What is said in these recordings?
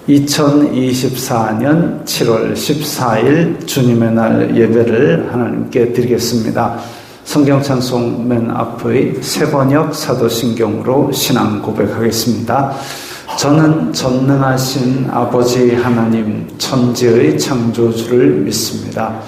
2024년 7월 14일 주님의 날 예배를 하나님께 드리겠습니다. 성경 찬송 맨 앞의 새번역 사도신경으로 신앙 고백하겠습니다. 저는 전능하신 아버지 하나님 천지의 창조주를 믿습니다.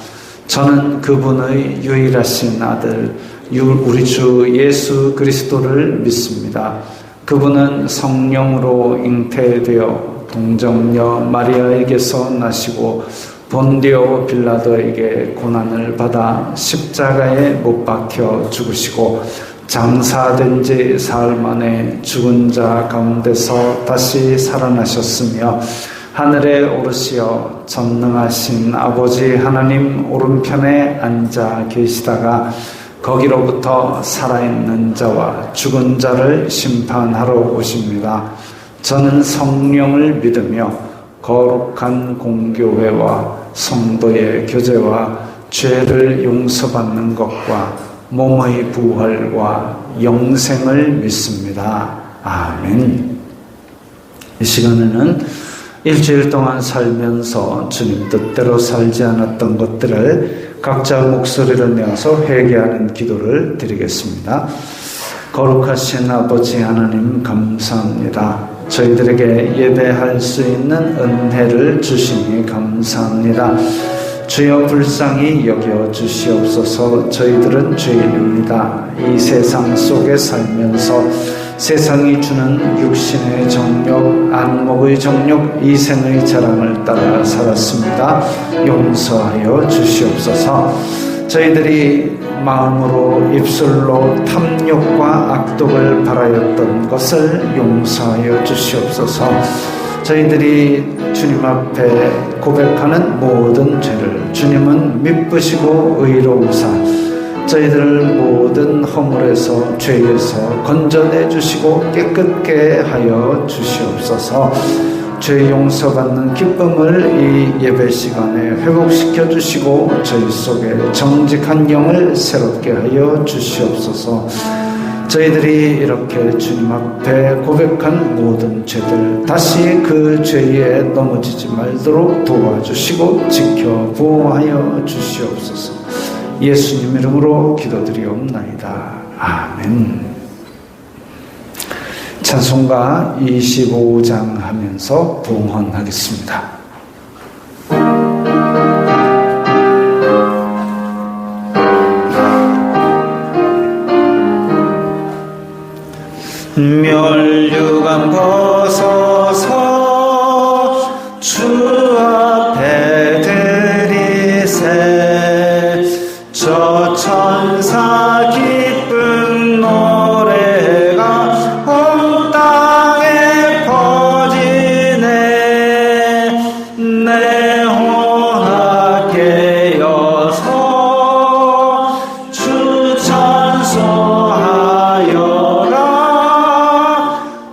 저는 그분의 유일하신 아들 우리 주 예수 그리스도를 믿습니다. 그분은 성령으로 잉태되어 동정녀 마리아에게서 나시고 본디오 빌라도에게 고난을 받아 십자가에 못 박혀 죽으시고 장사된 지 사흘 만에 죽은 자 가운데서 다시 살아나셨으며 하늘에 오르시어 전능하신 아버지 하나님 오른편에 앉아 계시다가 거기로부터 살아있는 자와 죽은 자를 심판하러 오십니다. 저는 성령을 믿으며 거룩한 공교회와 성도의 교제와 죄를 용서받는 것과 몸의 부활과 영생을 믿습니다. 아멘. 이 시간에는 일주일 동안 살면서 주님 뜻대로 살지 않았던 것들을 각자 목소리를 내어서 회개하는 기도를 드리겠습니다. 거룩하신 아버지 하나님 감사합니다. 저희들에게 예배할 수 있는 은혜를 주시니 감사합니다. 주여 불쌍히 여겨 주시옵소서. 저희들은 죄인입니다. 이 세상 속에 살면서 세상이 주는 육신의 정욕, 안목의 정욕, 이생의 자랑을 따라 살았습니다. 용서하여 주시옵소서. 저희들이 마음으로 입술로 탐욕과 악독을 바라였던 것을 용서하여 주시옵소서. 저희들이 주님 앞에 고백하는 모든 죄를 주님은 미쁘시고 의로우사 저희들을 모든 허물에서 죄에서 건져내 주시고 깨끗게 하여 주시옵소서. 죄 용서받는 기쁨을 이 예배 시간에 회복시켜 주시고 저희 속에 정직한 영을 새롭게 하여 주시옵소서. 저희들이 이렇게 주님 앞에 고백한 모든 죄들 다시 그 죄에 넘어지지 말도록 도와주시고 지켜 보호하여 주시옵소서. 예수님 이름으로 기도드리옵나이다. 아멘. 찬송가 25장 하면서 봉헌하겠습니다. 멸류관 벗어서 주 앞에 드리세. 저 천사 기쁜 노래가 온 땅에 퍼지네. 내 호하게 여서 주 찬송하여라.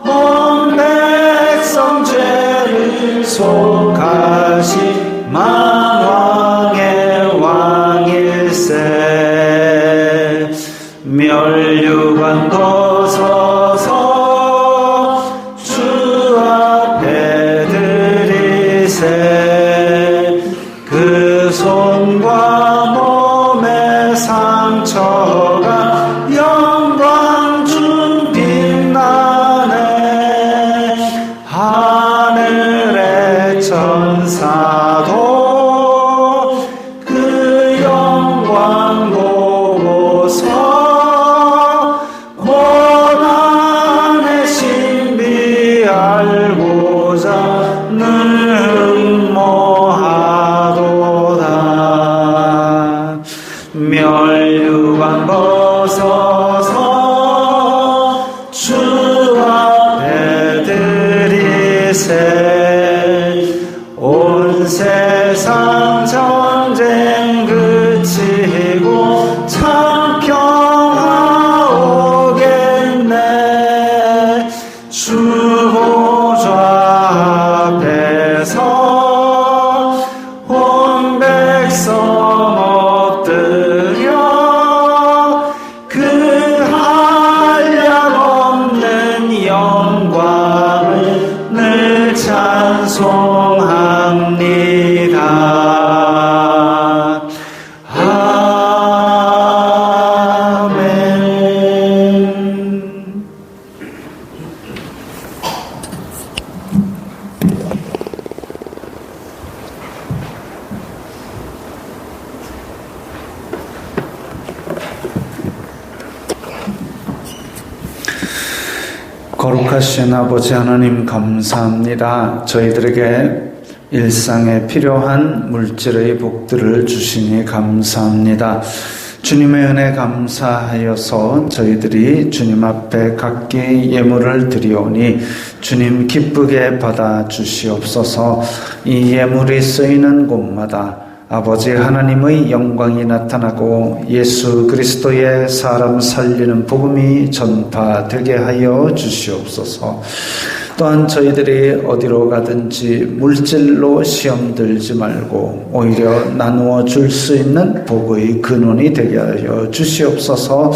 온 백성 죄를 속하신 만왕의 왕일세. 멸류관 벗어서 주 앞에 드리세. 그 손과 몸의 상처가 영광 중 빛나네. 하늘의 천사도 그 영광 보고서 고난의 신비 알고자 늘 흠모하도다. 멸류관 벗어서 주 앞에 드리세. 온 세상 전쟁 그치고 참 평화 오겠네. 주 보좌 앞에서 온 백성 엎드려 그 한량 없는 영광을 늘 찬송 거룩하신 아버지 하나님 감사합니다. 저희들에게 일상에 필요한 물질의 복들을 주시니 감사합니다. 주님의 은혜 감사하여서 저희들이 주님 앞에 각기 예물을 드리오니 주님 기쁘게 받아 주시옵소서. 이 예물이 쓰이는 곳마다 아버지 하나님의 영광이 나타나고 예수 그리스도의 사람 살리는 복음이 전파되게 하여 주시옵소서. 또한 저희들이 어디로 가든지 물질로 시험 들지 말고 오히려 나누어 줄 수 있는 복의 근원이 되게 하여 주시옵소서.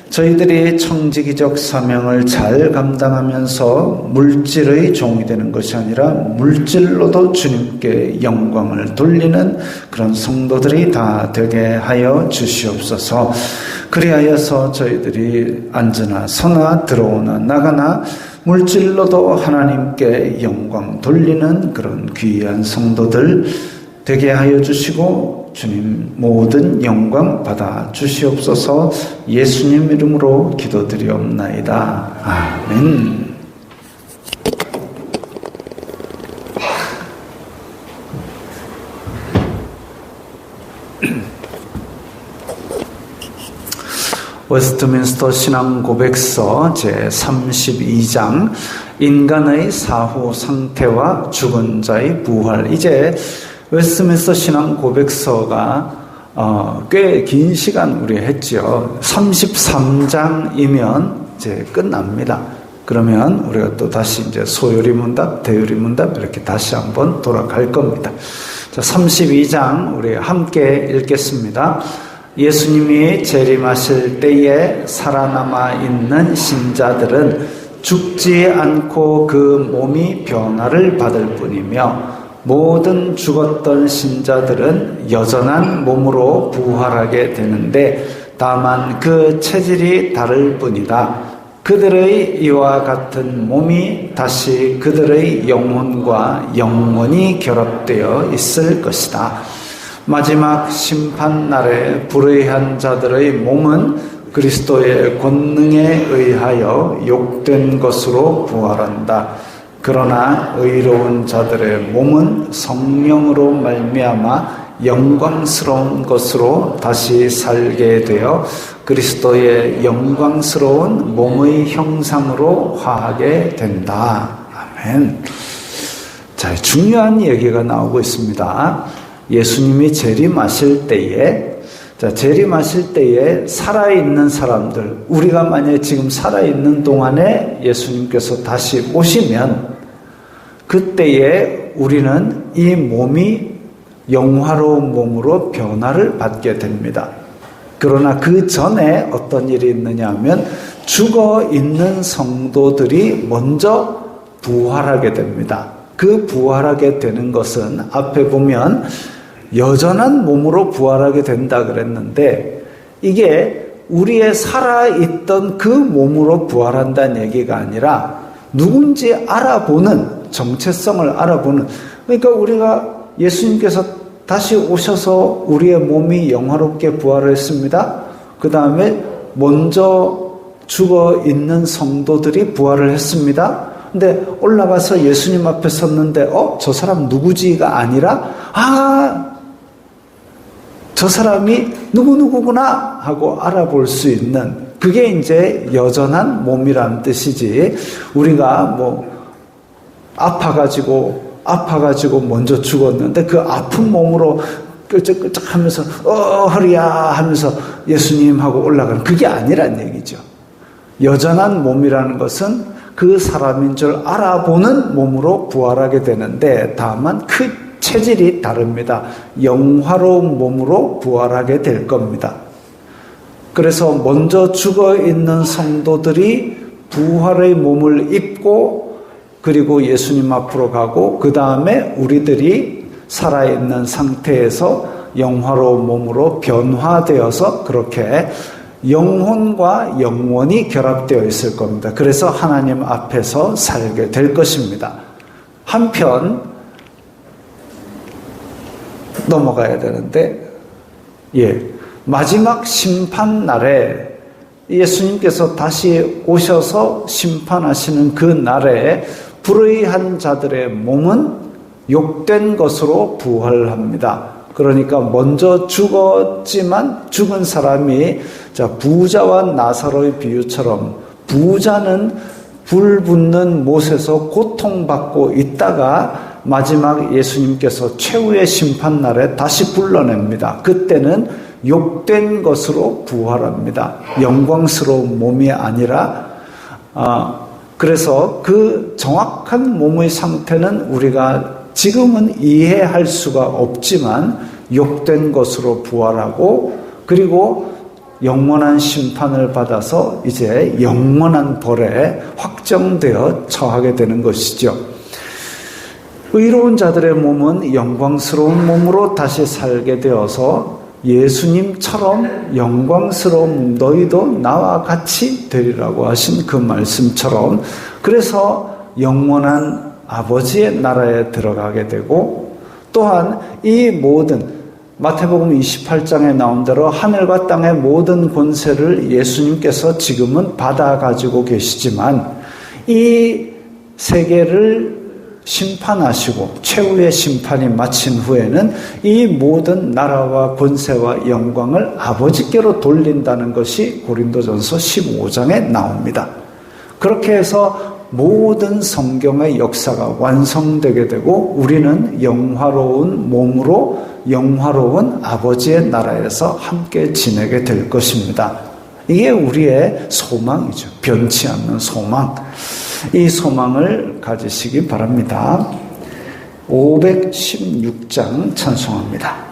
저희들이 청지기적 사명을 잘 감당하면서 물질의 종이 되는 것이 아니라 물질로도 주님께 영광을 돌리는 그런 성도들이 다 되게 하여 주시옵소서. 그리하여서 저희들이 앉으나 서나 들어오나 나가나 물질로도 하나님께 영광 돌리는 그런 귀한 성도들 되게 하여 주시고 주님 모든 영광 받아 주시옵소서. 예수님 이름으로 기도드리옵나이다. 아멘. 웨스트민스터 신앙고백서 제32장 인간의 사후 상태와 죽은 자의 부활. 이제 웨스트민스터 신앙고백서가 꽤 긴 시간 우리 했지요. 33장이면 이제 끝납니다. 그러면 우리가 또 다시 이제 소요리문답, 대요리문답 이렇게 다시 한번 돌아갈 겁니다. 자, 32장 우리 함께 읽겠습니다. 예수님이 재림하실 때에 살아남아 있는 신자들은 죽지 않고 그 몸이 변화를 받을 뿐이며 모든 죽었던 신자들은 여전한 몸으로 부활하게 되는데 다만 그 체질이 다를 뿐이다. 그들의 이와 같은 몸이 다시 그들의 영혼과 영원히 결합되어 있을 것이다. 마지막 심판날에 불의한 자들의 몸은 그리스도의 권능에 의하여 욕된 것으로 부활한다. 그러나 의로운 자들의 몸은 성령으로 말미암아 영광스러운 것으로 다시 살게 되어 그리스도의 영광스러운 몸의 형상으로 화하게 된다. 아멘. 자, 중요한 얘기가 나오고 있습니다. 예수님이 재림하실 때에, 재림하실 때에 살아있는 사람들, 우리가 만약에 지금 살아있는 동안에 예수님께서 다시 오시면 그때에 우리는 이 몸이 영화로운 몸으로 변화를 받게 됩니다. 그러나 그 전에 어떤 일이 있느냐 하면 죽어 있는 성도들이 먼저 부활하게 됩니다. 그 부활하게 되는 것은 앞에 보면 여전한 몸으로 부활하게 된다 그랬는데 이게 우리의 살아있던 그 몸으로 부활한다는 얘기가 아니라 누군지 알아보는, 정체성을 알아보는, 그러니까 우리가 예수님께서 다시 오셔서 우리의 몸이 영화롭게 부활을 했습니다. 그 다음에 먼저 죽어 있는 성도들이 부활을 했습니다. 근데 올라가서 예수님 앞에 섰는데 저 사람 누구지가 아니라 저 사람이 누구누구구나 하고 알아볼 수 있는, 그게 이제 여전한 몸이란 뜻이지, 우리가 아파가지고 먼저 죽었는데 그 아픈 몸으로 끄적끄적 하면서 허리야 하면서 예수님 하고 올라가는, 그게 아니란 얘기죠. 여전한 몸이라는 것은 그 사람인 줄 알아보는 몸으로 부활하게 되는데 다만 그 체질이 다릅니다. 영화로운 몸으로 부활하게 될 겁니다. 그래서 먼저 죽어 있는 성도들이 부활의 몸을 입고 그리고 예수님 앞으로 가고 그 다음에 우리들이 살아있는 상태에서 영화로운 몸으로 변화되어서 그렇게 영혼과 영원히 결합되어 있을 겁니다. 그래서 하나님 앞에서 살게 될 것입니다. 한편 넘어가야 되는데 마지막 심판날에 예수님께서 다시 오셔서 심판하시는 그 날에 불의한 자들의 몸은 욕된 것으로 부활합니다. 그러니까 먼저 죽었지만 죽은 사람이 부자와 나사로의 비유처럼 부자는 불 붙는 못에서 고통받고 있다가 마지막 예수님께서 최후의 심판날에 다시 불러냅니다. 그때는 욕된 것으로 부활합니다. 영광스러운 몸이 아니라 그래서 그 정확한 몸의 상태는 우리가 지금은 이해할 수가 없지만 욕된 것으로 부활하고 그리고 영원한 심판을 받아서 이제 영원한 벌에 확정되어 처하게 되는 것이죠. 의로운 자들의 몸은 영광스러운 몸으로 다시 살게 되어서 예수님처럼 영광스러운 너희도 나와 같이 되리라고 하신 그 말씀처럼 그래서 영원한 아버지의 나라에 들어가게 되고 또한 이 모든 마태복음 28장에 나온 대로 하늘과 땅의 모든 권세를 예수님께서 지금은 받아 가지고 계시지만 이 세계를 심판하시고 최후의 심판이 마친 후에는 이 모든 나라와 권세와 영광을 아버지께로 돌린다는 것이 고린도전서 15장에 나옵니다. 그렇게 해서 모든 성경의 역사가 완성되게 되고 우리는 영화로운 몸으로 영화로운 아버지의 나라에서 함께 지내게 될 것입니다. 이게 우리의 소망이죠. 변치 않는 소망. 이 소망을 가지시기 바랍니다. 516장 찬송합니다.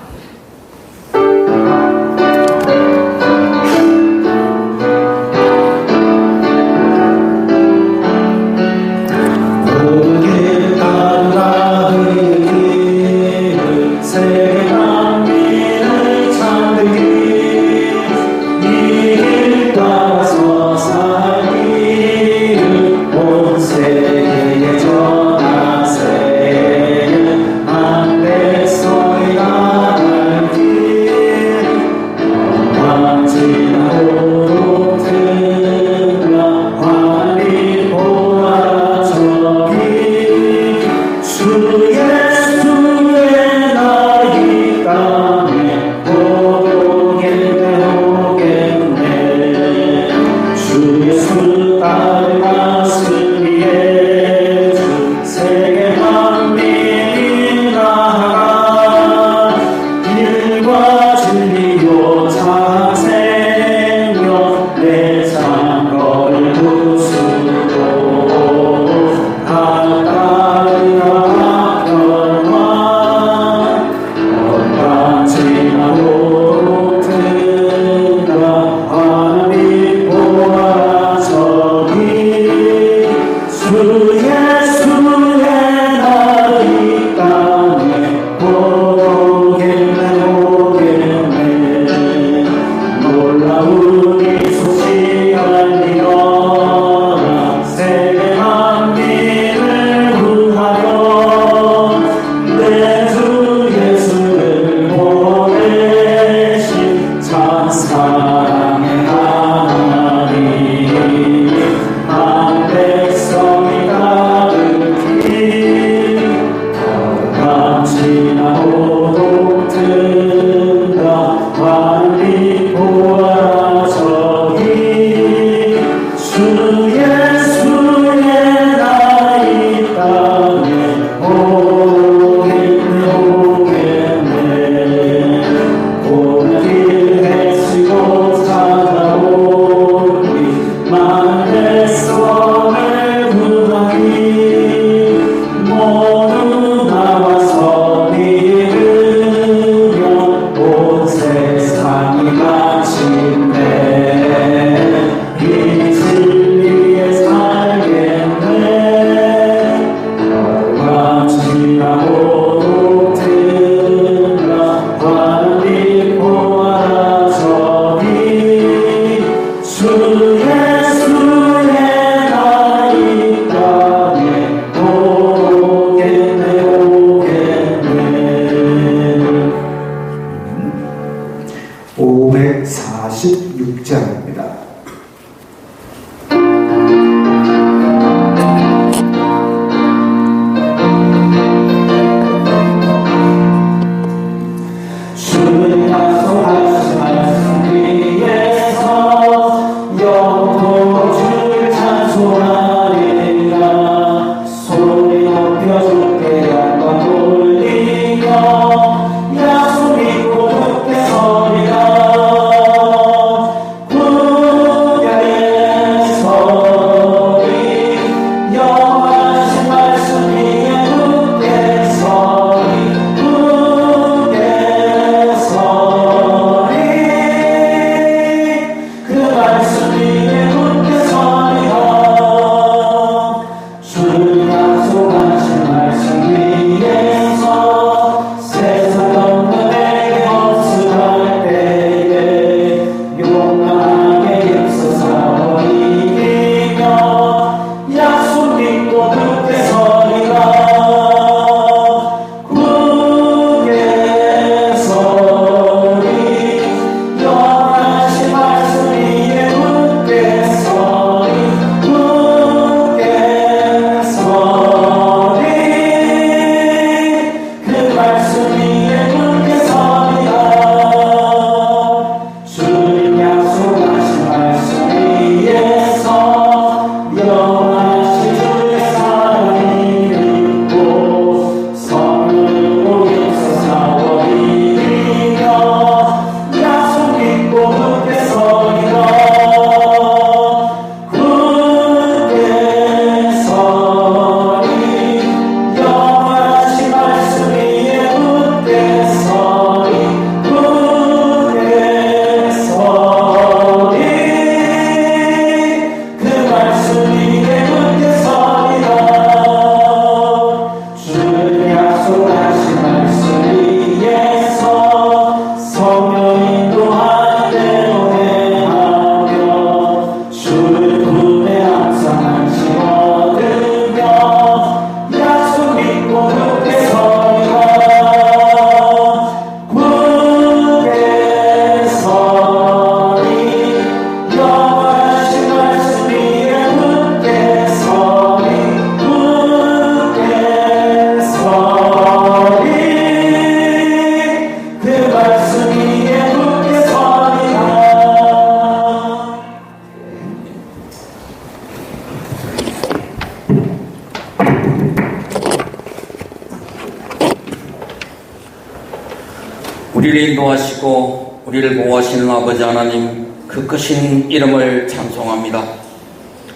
우리를 인도하시고 우리를 보호하시는 아버지 하나님, 그 크신 이름을 찬송합니다.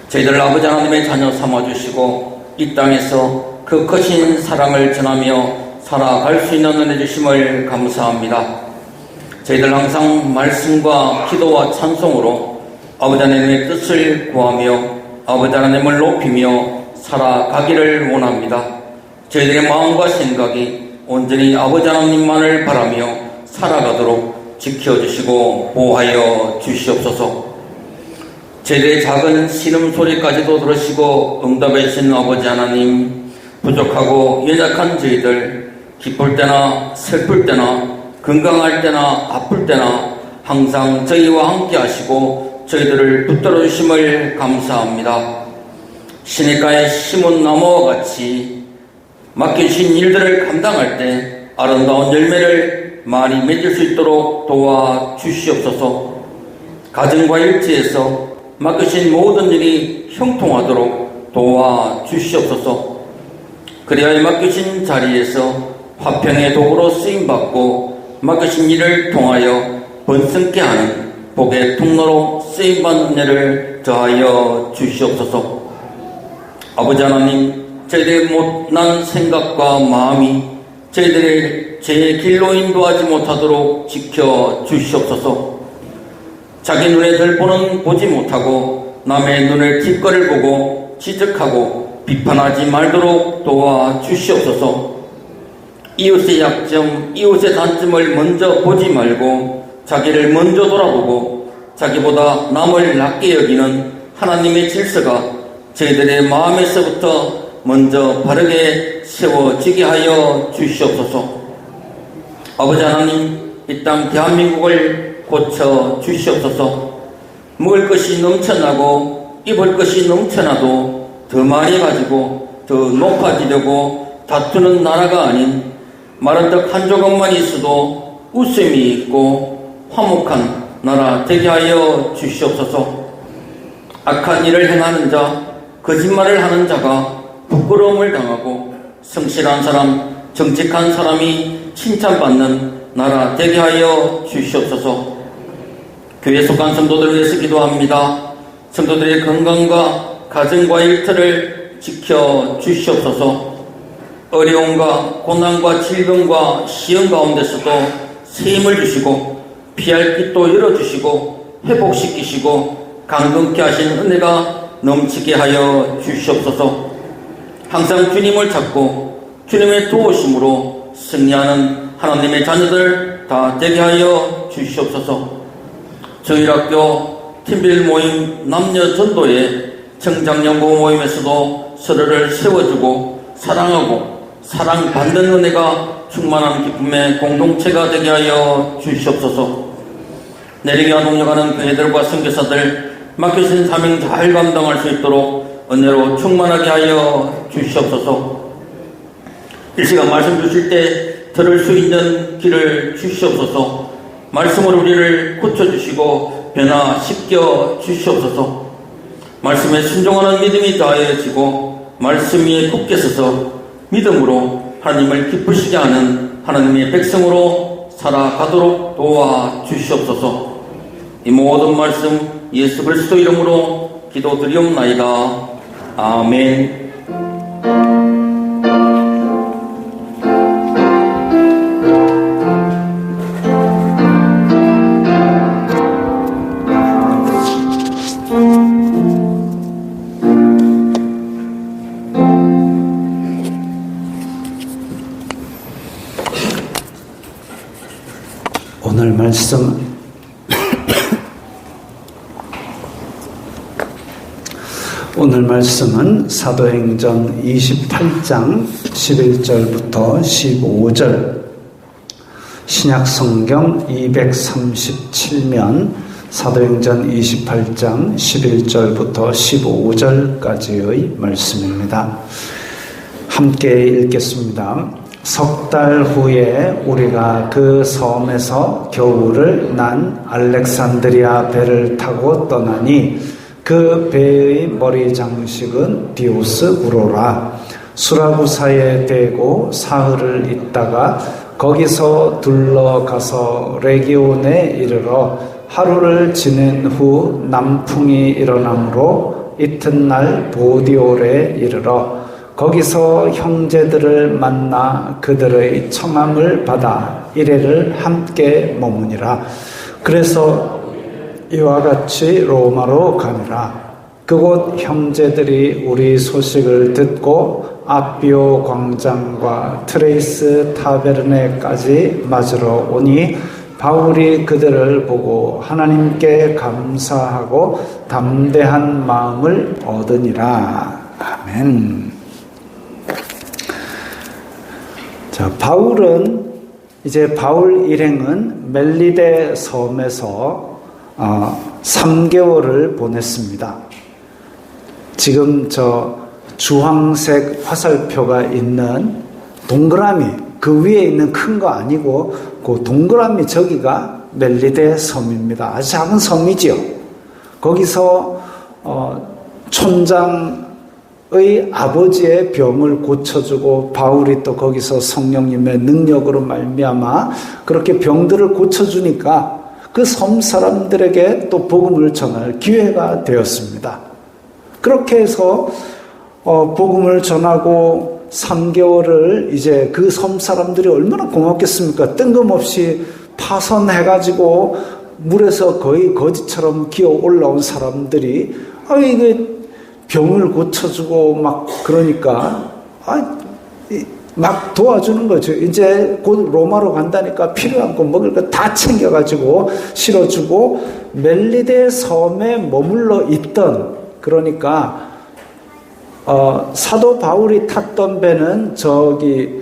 저희들 아버지 하나님의 자녀 삼아주시고 이 땅에서 그 크신 사랑을 전하며 살아갈 수 있는 은혜 주심을 감사합니다. 저희들 항상 말씀과 기도와 찬송으로 아버지 하나님의 뜻을 구하며 아버지 하나님을 높이며 살아가기를 원합니다. 저희들의 마음과 생각이 온전히 아버지 하나님만을 바라며 살아가도록 지켜주시고 보호하여 주시옵소서. 저희들의 작은 신음소리까지도 들으시고 응답해 주신 아버지 하나님, 부족하고 연약한 저희들 기쁠 때나 슬플 때나 건강할 때나 아플 때나 항상 저희와 함께 하시고 저희들을 붙들어 주심을 감사합니다. 시냇가에 심은 나무와 같이 맡겨주신 일들을 감당할 때 아름다운 열매를 많이 맺을 수 있도록 도와주시옵소서. 가정과 일지에서 맡겨주신 모든 일이 형통하도록 도와주시옵소서. 그리하여 맡겨주신 자리에서 화평의 도구로 쓰임받고 맡겨진 일을 통하여 번성케 하는 복의 통로로 쓰임받는 은혜를 더하여 주시옵소서. 아버지 하나님, 저희들의 못난 생각과 마음이 저희들의 제 길로 인도하지 못하도록 지켜주시옵소서. 자기 눈에 들보는 보지 못하고 남의 눈을 뒷거를 보고 지적하고 비판하지 말도록 도와주시옵소서. 이웃의 약점, 이웃의 단점을 먼저 보지 말고 자기를 먼저 돌아보고 자기보다 남을 낮게 여기는 하나님의 질서가 저희들의 마음에서부터 먼저 바르게 세워지게 하여 주시옵소서. 아버지 하나님, 이 땅 대한민국을 고쳐 주시옵소서. 먹을 것이 넘쳐나고 입을 것이 넘쳐나도 더 많이 가지고 더 높아지려고 다투는 나라가 아닌 마른 떡 한 조각만 있어도 웃음이 있고 화목한 나라 되게 하여 주시옵소서. 악한 일을 행하는 자, 거짓말을 하는 자가 부끄러움을 당하고 성실한 사람, 정직한 사람이 칭찬받는 나라 되게 하여 주시옵소서. 교회 속한 성도들을 위해서 기도합니다. 성도들의 건강과 가정과 일터를 지켜 주시옵소서. 어려움과 고난과 질병과 시험 가운데서도 새 힘을 주시고 피할 길도 열어주시고 회복시키시고 강건케 하신 은혜가 넘치게 하여 주시옵소서. 항상 주님을 찾고 주님의 도우심으로 승리하는 하나님의 자녀들 다 되게 하여 주시옵소서. 저희학교 팀빌 모임 남녀 전도회 청장연구 모임에서도 서로를 세워주고 사랑하고 사랑받는 은혜가 충만한 기쁨의 공동체가 되게 하여 주시옵소서. 내리게 동력하는 교회들과 선교사들 맡겨진 사명 잘 감당할 수 있도록 은혜로 충만하게 하여 주시옵소서. 일시간 말씀 주실 때 들을 수 있는 길을 주시옵소서. 말씀으로 우리를 고쳐주시고 변화시켜 주시옵소서. 말씀에 순종하는 믿음이 다해지고 말씀 위에 굳게 서서 믿음으로 하나님을 기쁘시게 하는 하나님의 백성으로 살아가도록 도와주시옵소서. 이 모든 말씀 예수 그리스도 이름으로 기도드리옵나이다. 아멘. 오늘 말씀은 사도행전 28장 11절부터 15절, 신약성경 237면 사도행전 28장 11절부터 15절까지의 말씀입니다. 함께 읽겠습니다. 석 달 후에 우리가 그 섬에서 겨울을 난 알렉산드리아 배를 타고 떠나니 그 배의 머리 장식은 디오스 우로라. 수라구사에 대고 사흘을 있다가 거기서 둘러가서 레기온에 이르러 하루를 지낸 후 남풍이 일어나므로 이튿날 보디올에 이르러 거기서 형제들을 만나 그들의 청함을 받아 이레를 함께 머무니라. 그래서 이와 같이 로마로 가니라. 그곳 형제들이 우리 소식을 듣고 아비오 광장과 트레이스 타베르네까지 맞으러 오니 바울이 그들을 보고 하나님께 감사하고 담대한 마음을 얻으니라. 아멘. 자, 바울 일행은 멜리데 섬에서 3개월을 보냈습니다. 지금 저 주황색 화살표가 있는 동그라미, 그 위에 있는 큰 거 아니고 그 동그라미 저기가 멜리데 섬입니다. 아주 작은 섬이지요. 거기서 촌장의 아버지의 병을 고쳐주고 바울이 또 거기서 성령님의 능력으로 말미암아 그렇게 병들을 고쳐주니까 그 섬 사람들에게 또 복음을 전할 기회가 되었습니다. 그렇게 해서 복음을 전하고 3개월을 이제 그 섬 사람들이 얼마나 고맙겠습니까? 뜬금없이 파선해가지고 물에서 거의 거지처럼 기어 올라온 사람들이 이게 병을 고쳐주고 막 그러니까 막 도와주는 거죠. 이제 곧 로마로 간다니까 필요한 거 먹을 거 다 챙겨가지고 실어주고 멜리데 섬에 머물러 있던, 그러니까 사도 바울이 탔던 배는 저기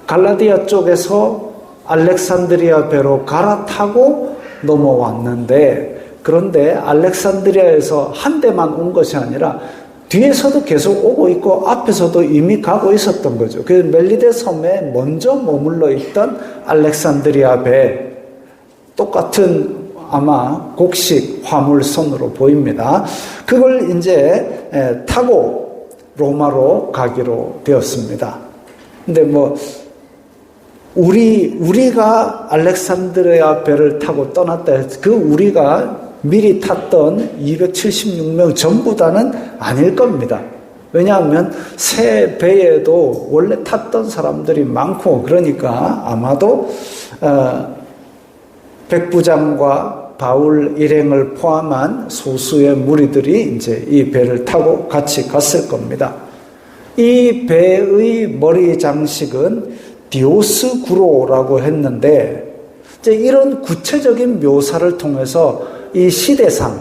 갈라디아 쪽에서 알렉산드리아 배로 갈아타고 넘어왔는데, 그런데 알렉산드리아에서 한 대만 온 것이 아니라 뒤에서도 계속 오고 있고 앞에서도 이미 가고 있었던 거죠. 그래서 멜리데 섬에 먼저 머물러 있던 알렉산드리아 배, 똑같은 아마 곡식 화물선으로 보입니다. 그걸 이제 타고 로마로 가기로 되었습니다. 근데 우리가 알렉산드리아 배를 타고 떠났다 해서 그 우리가 미리 탔던 276명 전부 다는 아닐 겁니다. 왜냐하면 새 배에도 원래 탔던 사람들이 많고, 그러니까 아마도 백부장과 바울 일행을 포함한 소수의 무리들이 이제 이 배를 타고 같이 갔을 겁니다. 이 배의 머리 장식은 디오스구로라고 했는데, 이제 이런 구체적인 묘사를 통해서 이 시대상,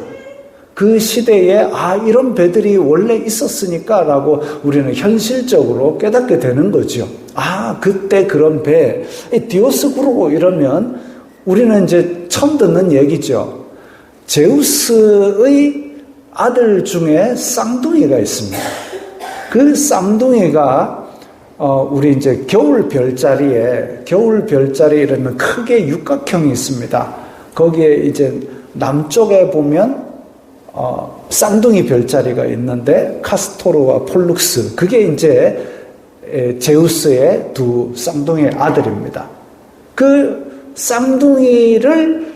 그 시대에 이런 배들이 원래 있었으니까 라고 우리는 현실적으로 깨닫게 되는 거죠. 그때 그런 배, 디오스구로 이러면 우리는 이제 처음 듣는 얘기죠. 제우스의 아들 중에 쌍둥이가 있습니다. 그 쌍둥이가 우리 이제 겨울 별자리 이러면 크게 육각형이 있습니다. 거기에 이제 남쪽에 보면 쌍둥이 별자리가 있는데 카스토르와 폴룩스, 그게 이제 제우스의 두 쌍둥이 아들입니다. 그 쌍둥이를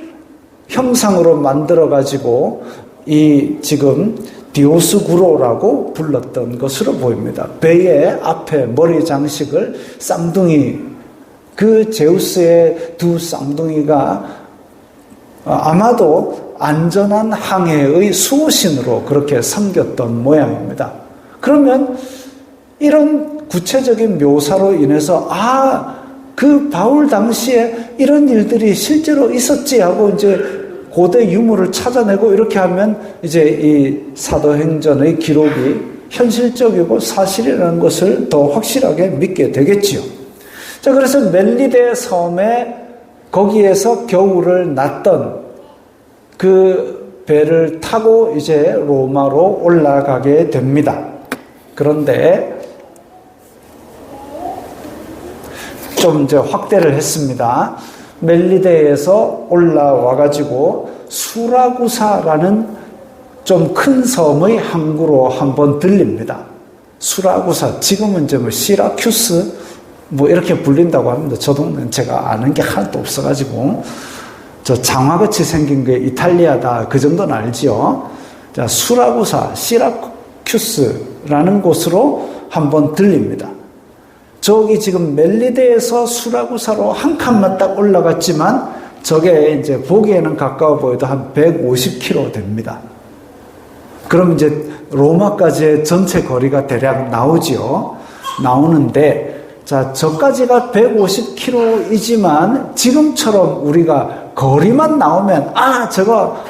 형상으로 만들어 가지고 이 지금 디오스구로라고 불렀던 것으로 보입니다. 배의 앞에 머리 장식을 쌍둥이, 그 제우스의 두 쌍둥이가 아마도 안전한 항해의 수호신으로 그렇게 섬겼던 모양입니다. 그러면 이런 구체적인 묘사로 인해서 그 바울 당시에 이런 일들이 실제로 있었지 하고 이제 고대 유물을 찾아내고 이렇게 하면 이제 이 사도행전의 기록이 현실적이고 사실이라는 것을 더 확실하게 믿게 되겠지요. 자, 그래서 멜리데 섬에 거기에서 겨울을 났던 그 배를 타고 이제 로마로 올라가게 됩니다. 그런데 좀 이제 확대를 했습니다. 멜리데에서 올라와가지고 수라구사라는 좀 큰 섬의 항구로 한번 들립니다. 수라구사, 지금은 이제 시라큐스 뭐 이렇게 불린다고 합니다. 저 동네는 제가 아는 게 하나도 없어가지고 저 장화같이 생긴 게 이탈리아다 그 정도는 알지요. 자, 수라구사 시라큐스라는 곳으로 한번 들립니다. 저기 지금 멜리데에서 수라구사로 한 칸만 딱 올라갔지만 저게 이제 보기에는 가까워 보여도 한 150km 됩니다. 그럼 이제 로마까지의 전체 거리가 대략 나오지요. 나오는데 자, 저까지가 150km이지만 지금처럼 우리가 거리만 나오면 저거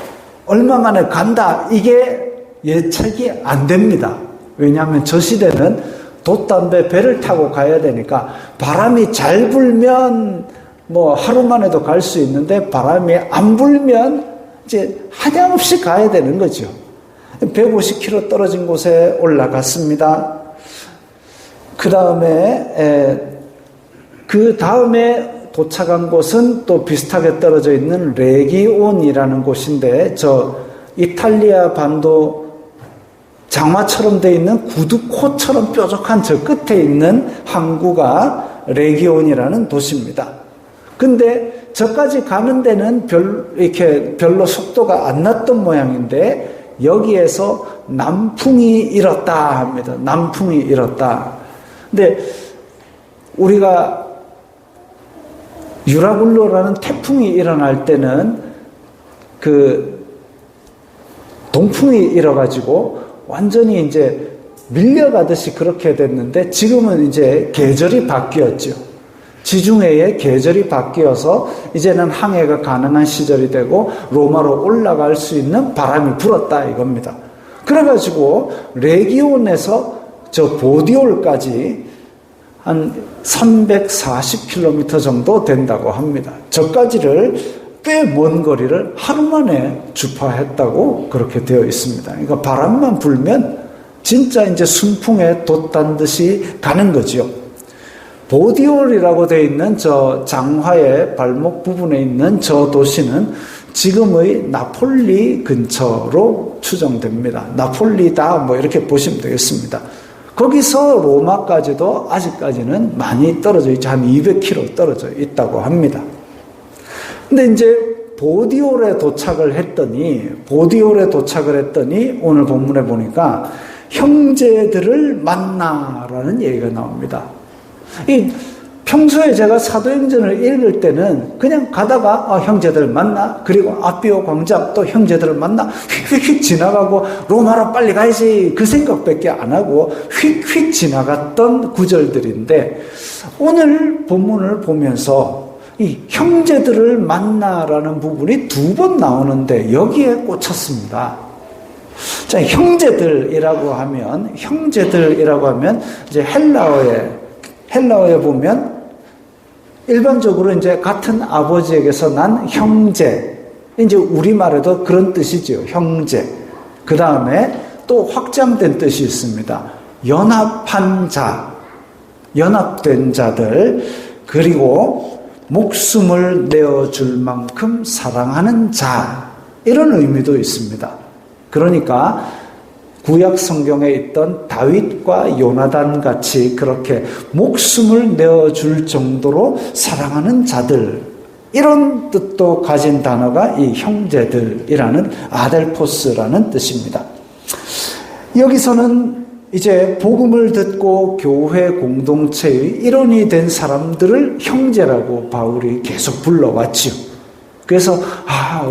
얼마 만에 간다 이게 예측이 안 됩니다. 왜냐하면 저 시대는 돛담배 배를 타고 가야 되니까 바람이 잘 불면 뭐 하루 만에도 갈 수 있는데 바람이 안 불면 이제 하염없이 가야 되는 거죠. 150km 떨어진 곳에 올라갔습니다. 그 다음에 도착한 곳은 또 비슷하게 떨어져 있는 레기온이라는 곳인데 저 이탈리아 반도 장화처럼 되어 있는 구두코처럼 뾰족한 저 끝에 있는 항구가 레기온이라는 도시입니다. 근데 저까지 가는 데는 별로 속도가 안 났던 모양인데 여기에서 남풍이 일었다 합니다. 남풍이 일었다. 근데 우리가 유라굴로라는 태풍이 일어날 때는 그 동풍이 일어가지고 완전히 이제 밀려가듯이 그렇게 됐는데 지금은 이제 계절이 바뀌었죠. 지중해의 계절이 바뀌어서 이제는 항해가 가능한 시절이 되고 로마로 올라갈 수 있는 바람이 불었다 이겁니다. 그래가지고 레기온에서 저 보디올까지 한 340km 정도 된다고 합니다. 저까지를 꽤 먼 거리를 하루 만에 주파했다고 그렇게 되어 있습니다. 그러니까 바람만 불면 진짜 이제 순풍에 돛단 듯이 가는 거죠. 보디올이라고 되어 있는 저 장화의 발목 부분에 있는 저 도시는 지금의 나폴리 근처로 추정됩니다. 나폴리다 뭐 이렇게 보시면 되겠습니다. 거기서 로마까지도 아직까지는 많이 떨어져 있죠. 한 200km 떨어져 있다고 합니다. 근데 이제 보디올에 도착을 했더니 오늘 본문에 보니까 형제들을 만나라는 얘기가 나옵니다. 평소에 제가 사도행전을 읽을 때는 그냥 가다가 형제들 만나, 그리고 아비오 광장 또 형제들을 만나 휙휙 지나가고 로마로 빨리 가야지 그 생각밖에 안 하고 휙휙 지나갔던 구절들인데 오늘 본문을 보면서 이 형제들을 만나라는 부분이 2번 나오는데 여기에 꽂혔습니다. 자, 형제들이라고 하면 이제 헬라어에 보면 일반적으로 이제 같은 아버지에게서 난 형제, 이제 우리말에도 그런 뜻이죠. 형제. 그 다음에 또 확장된 뜻이 있습니다. 연합한 자, 연합된 자들, 그리고 목숨을 내어줄 만큼 사랑하는 자, 이런 의미도 있습니다. 그러니까 구약 성경에 있던 다윗과 요나단 같이 그렇게 목숨을 내어줄 정도로 사랑하는 자들, 이런 뜻도 가진 단어가 이 형제들이라는 아델포스라는 뜻입니다. 여기서는 이제 복음을 듣고 교회 공동체의 일원이 된 사람들을 형제라고 바울이 계속 불러왔지요. 그래서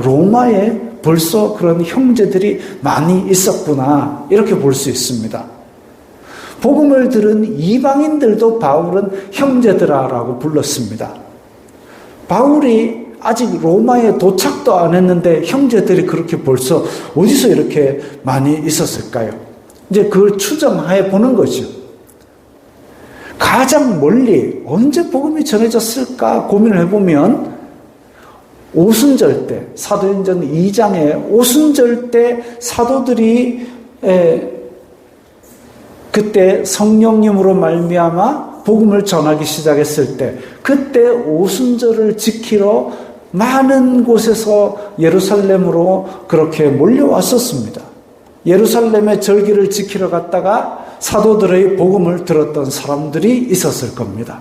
로마에 벌써 그런 형제들이 많이 있었구나 이렇게 볼 수 있습니다. 복음을 들은 이방인들도 바울은 형제들아라고 불렀습니다. 바울이 아직 로마에 도착도 안 했는데 형제들이 그렇게 벌써 어디서 이렇게 많이 있었을까요? 이제 그걸 추정해 보는 거죠. 가장 멀리 언제 복음이 전해졌을까 고민을 해보면 오순절 때, 사도행전 2장에 오순절 때 사도들이 그때 성령님으로 말미암아 복음을 전하기 시작했을 때, 그때 오순절을 지키러 많은 곳에서 예루살렘으로 그렇게 몰려왔었습니다. 예루살렘의 절기를 지키러 갔다가 사도들의 복음을 들었던 사람들이 있었을 겁니다.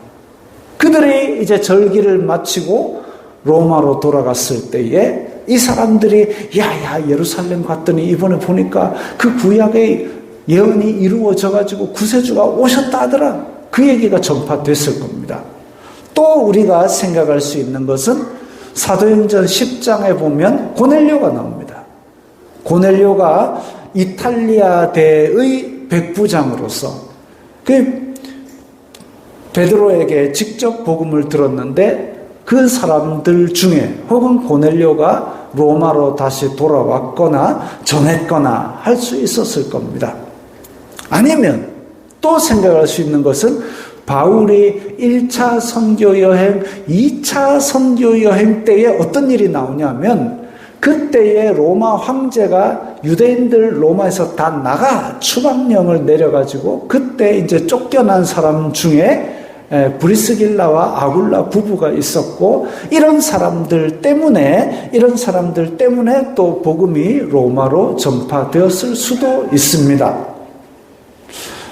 그들이 이제 절기를 마치고 로마로 돌아갔을 때에 이 사람들이 야 예루살렘 갔더니 이번에 보니까 그 구약의 예언이 이루어져 가지고 구세주가 오셨다 하더라. 그 얘기가 전파됐을 겁니다. 또 우리가 생각할 수 있는 것은 사도행전 10장에 보면 고넬료가 나옵니다. 고넬료가 이탈리아대의 백부장으로서 그 베드로에게 직접 복음을 들었는데 그 사람들 중에 혹은 고넬료가 로마로 다시 돌아왔거나 전했거나 할 수 있었을 겁니다. 아니면 또 생각할 수 있는 것은 바울이 1차 선교 여행, 2차 선교 여행 때에 어떤 일이 나오냐면 그때에 로마 황제가 유대인들 로마에서 다 나가 추방령을 내려가지고 그때 이제 쫓겨난 사람 중에 브리스길라와 아굴라 부부가 있었고 이런 사람들 때문에 또 복음이 로마로 전파되었을 수도 있습니다.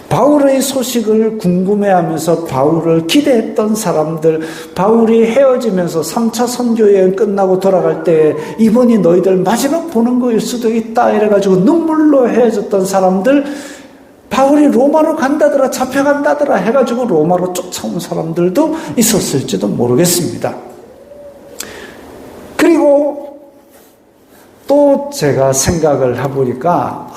바울의 소식을 궁금해하면서 바울을 기대했던 사람들, 바울이 헤어지면서 3차 선교여행 끝나고 돌아갈 때 이번이 너희들 마지막 보는 거일 수도 있다 이래가지고 눈물로 헤어졌던 사람들, 바울이 로마로 간다더라, 잡혀간다더라 해가지고 로마로 쫓아온 사람들도 있었을지도 모르겠습니다. 그리고 또 제가 생각을 해보니까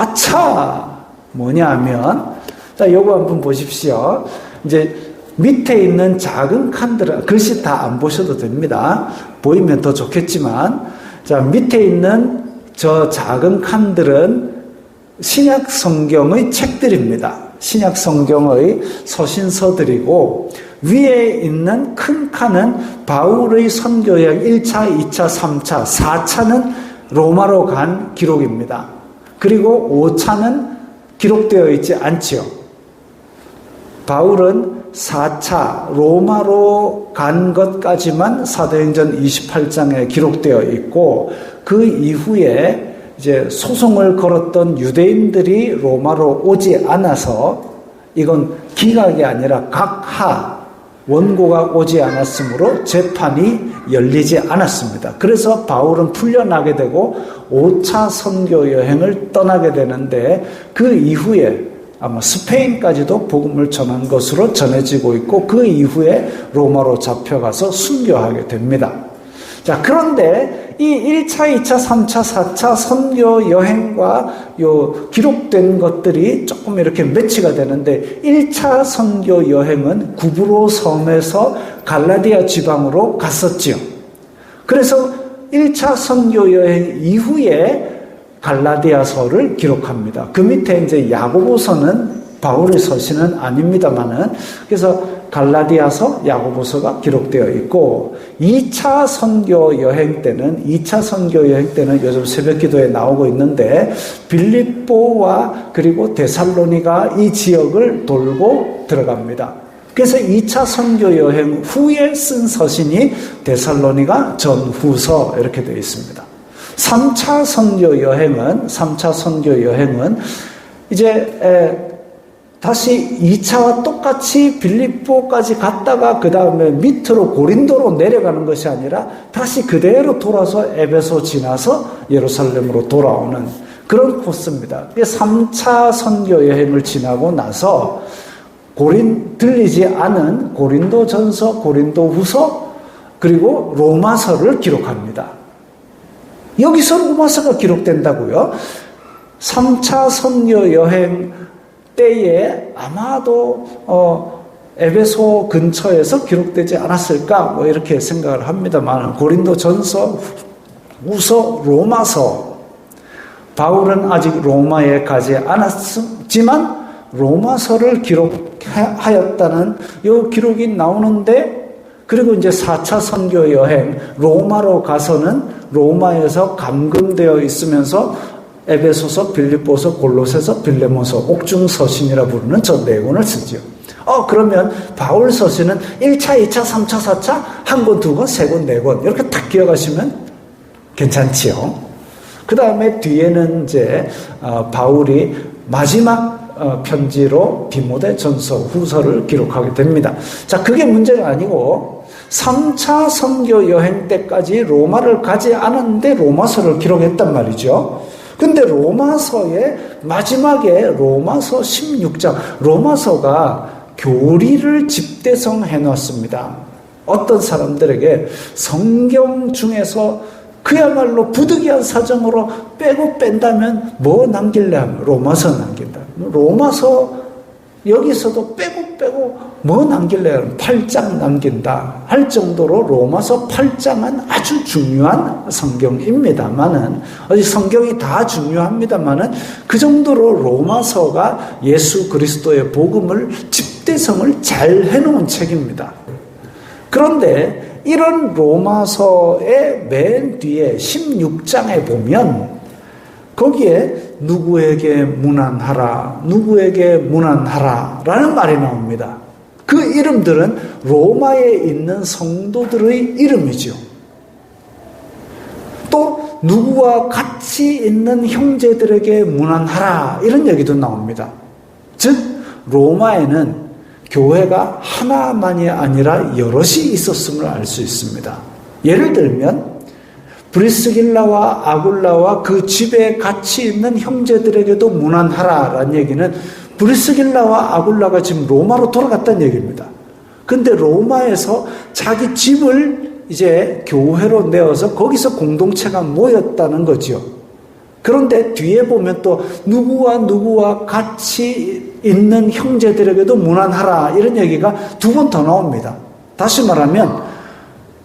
뭐냐면 자, 요거 한번 보십시오. 이제 밑에 있는 작은 칸들은 글씨 다 안 보셔도 됩니다. 보이면 더 좋겠지만 자, 밑에 있는 저 작은 칸들은 신약 성경의 책들입니다. 신약 성경의 서신서들이고 위에 있는 큰 칸은 바울의 선교여행 1차, 2차, 3차, 4차는 로마로 간 기록입니다. 그리고 5차는 기록되어 있지 않지요. 바울은 4차 로마로 간 것까지만 사도행전 28장에 기록되어 있고 그 이후에 이제 소송을 걸었던 유대인들이 로마로 오지 않아서 이건 기각이 아니라 각하 원고가 오지 않았으므로 재판이 열리지 않았습니다. 그래서 바울은 풀려나게 되고 5차 선교 여행을 떠나게 되는데 그 이후에 아마 스페인까지도 복음을 전한 것으로 전해지고 있고 그 이후에 로마로 잡혀가서 순교하게 됩니다. 자, 그런데 이 1차, 2차, 3차, 4차 선교 여행과 요 기록된 것들이 조금 이렇게 매치가 되는데 1차 선교 여행은 구브로 섬에서 갈라디아 지방으로 갔었지요. 그래서 1차 선교 여행 이후에 갈라디아서를 기록합니다. 그 밑에 이제 야고보서는 바울의 서신은 아닙니다만은 그래서 갈라디아서, 야고보서가 기록되어 있고 2차 선교 여행 때는 요즘 새벽기도에 나오고 있는데 빌립보와 그리고 데살로니가 이 지역을 돌고 들어갑니다. 그래서 2차 선교 여행 후에 쓴 서신이 데살로니가 전후서 이렇게 되어 있습니다. 3차 선교 여행은 이제 다시 2차와 똑같이 빌립보까지 갔다가 그 다음에 밑으로 고린도로 내려가는 것이 아니라 다시 그대로 돌아서 에베소 지나서 예루살렘으로 돌아오는 그런 코스입니다. 3차 선교 여행을 지나고 나서 들리지 않은 고린도전서, 고린도후서 그리고 로마서를 기록합니다. 여기서 로마서가 기록된다고요? 3차 선교 여행 때에 아마도 에베소 근처에서 기록되지 않았을까 뭐 이렇게 생각을 합니다만 고린도전서, 후서, 로마서 바울은 아직 로마에 가지 않았지만 로마서를 기록하였다는 이 기록이 나오는데 그리고 이제 4차 선교 여행 로마로 가서는 로마에서 감금되어 있으면서 에베소서, 빌립보서, 골로새서, 빌레몬서, 옥중서신이라 부르는 저 네 권을 쓰죠. 그러면 바울 서신은 1차, 2차, 3차, 4차 한 권, 두 권, 세 권, 네 권 이렇게 딱 기억하시면 괜찮지요. 그 다음에 뒤에는 이제 바울이 마지막 편지로 디모데 전서 후서를 기록하게 됩니다. 자, 그게 문제가 아니고 3차 선교 여행 때까지 로마를 가지 않았는데 로마서를 기록했단 말이죠. 근데 로마서의 마지막에 로마서 16장, 로마서가 교리를 집대성해 놨습니다. 어떤 사람들에게 성경 중에서 그야말로 부득이한 사정으로 빼고 뺀다면 뭐 남길래 하면 로마서 남긴다. 로마서 여기서도 빼고 뭐 남길래 하면 8장 남긴다 할 정도로 로마서 8장은 아주 중요한 성경입니다만은, 어디 성경이 다 중요합니다만은 그 정도로 로마서가 예수 그리스도의 복음을 집대성을 잘 해놓은 책입니다. 그런데 이런 로마서의 맨 뒤에 16장에 보면 거기에 누구에게 문안하라, 누구에게 문안하라 라는 말이 나옵니다. 그 이름들은 로마에 있는 성도들의 이름이죠. 또 누구와 같이 있는 형제들에게 문안하라 이런 얘기도 나옵니다. 즉 로마에는 교회가 하나만이 아니라 여럿이 있었음을 알 수 있습니다. 예를 들면 브리스길라와 아굴라와 그 집에 같이 있는 형제들에게도 문안하라라는 얘기는 브리스길라와 아굴라가 지금 로마로 돌아갔다는 얘기입니다. 근데 로마에서 자기 집을 이제 교회로 내어서 거기서 공동체가 모였다는 거죠. 그런데 뒤에 보면 또 누구와 같이 있는 형제들에게도 문안하라 이런 얘기가 2번 더 나옵니다. 다시 말하면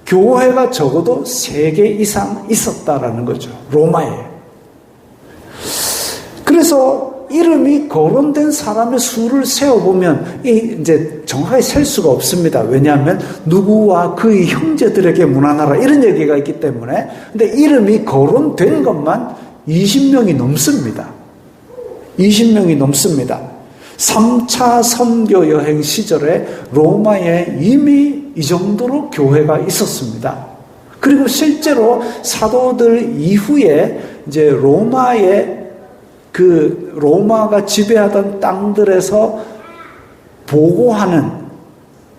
교회가 적어도 3개 이상 있었다라는 거죠. 로마에. 그래서 이름이 거론된 사람의 수를 세어보면 이제 정확하게 셀 수가 없습니다. 왜냐하면 누구와 그의 형제들에게 문안하라 이런 얘기가 있기 때문에. 근데 이름이 거론된 것만 20명이 넘습니다. 20명이 넘습니다. 3차 선교 여행 시절에 로마에 이미 이 정도로 교회가 있었습니다. 그리고 실제로 사도들 이후에 이제 로마가 지배하던 땅들에서 보고하는,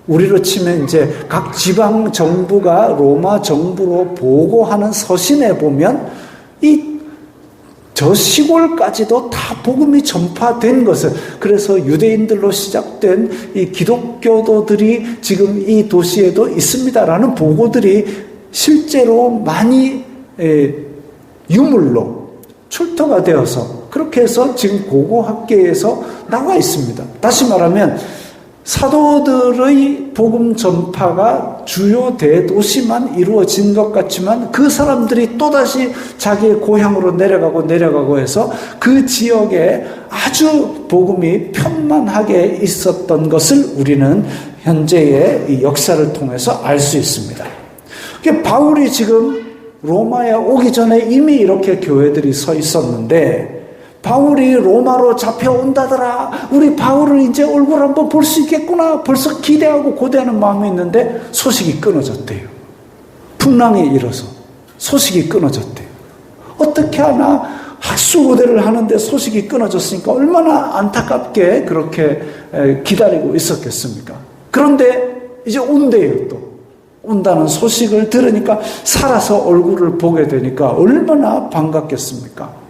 우리로 치면 이제 각 지방 정부가 로마 정부로 보고하는 서신에 보면 저 시골까지도 다 복음이 전파된 것을, 그래서 유대인들로 시작된 이 기독교도들이 지금 이 도시에도 있습니다라는 보고들이 실제로 많이 유물로 출토가 되어서 그렇게 해서 지금 고고학계에서 나와 있습니다. 다시 말하면 사도들의 복음 전파가 주요 대도시만 이루어진 것 같지만 그 사람들이 또다시 자기의 고향으로 내려가고 해서 그 지역에 아주 복음이 편만하게 있었던 것을 우리는 현재의 이 역사를 통해서 알 수 있습니다. 바울이 지금 로마에 오기 전에 이미 이렇게 교회들이 서 있었는데 바울이 로마로 잡혀온다더라. 우리 바울을 이제 얼굴 한번 볼 수 있겠구나. 벌써 기대하고 고대하는 마음이 있는데 소식이 끊어졌대요. 풍랑이 일어서 소식이 끊어졌대요. 어떻게 하나 학수고대를 하는데 소식이 끊어졌으니까 얼마나 안타깝게 그렇게 기다리고 있었겠습니까? 그런데 이제 온대요. 또 온다는 소식을 들으니까 살아서 얼굴을 보게 되니까 얼마나 반갑겠습니까?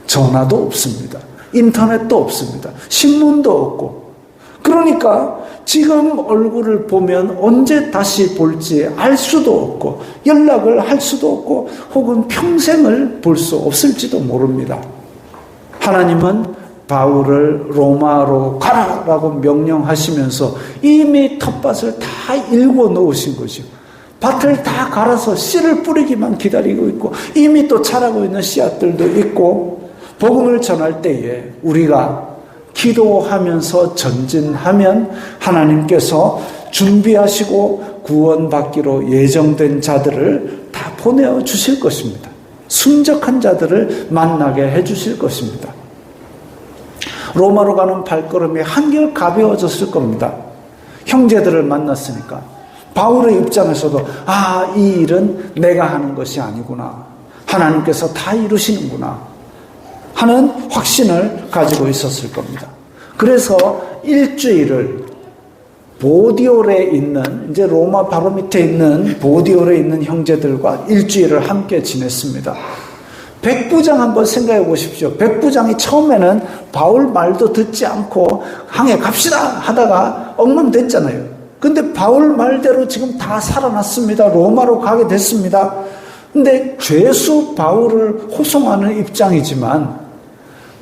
전화도 없습니다. 인터넷도 없습니다. 신문도 없고. 그러니까 지금 얼굴을 보면 언제 다시 볼지 알 수도 없고 연락을 할 수도 없고 혹은 평생을 볼 수 없을지도 모릅니다. 하나님은 바울을 로마로 가라라고 명령하시면서 이미 텃밭을 다 일궈 놓으신 거죠. 밭을 다 갈아서 씨를 뿌리기만 기다리고 있고 이미 또 자라고 있는 씨앗들도 있고, 복음을 전할 때에 우리가 기도하면서 전진하면 하나님께서 준비하시고 구원받기로 예정된 자들을 다 보내어 주실 것입니다. 순적한 자들을 만나게 해 주실 것입니다. 로마로 가는 발걸음이 한결 가벼워졌을 겁니다. 형제들을 만났으니까. 바울의 입장에서도 이 일은 내가 하는 것이 아니구나. 하나님께서 다 이루시는구나 하는 확신을 가지고 있었을 겁니다. 그래서 일주일을 보디올에 있는, 이제 로마 바로 밑에 있는 보디올에 있는 형제들과 일주일을 함께 지냈습니다. 백부장 한번 생각해 보십시오. 백부장이 처음에는 바울 말도 듣지 않고 항해 갑시다 하다가 엉망됐잖아요. 근데 바울 말대로 지금 다 살아났습니다. 로마로 가게 됐습니다. 근데 죄수 바울을 호송하는 입장이지만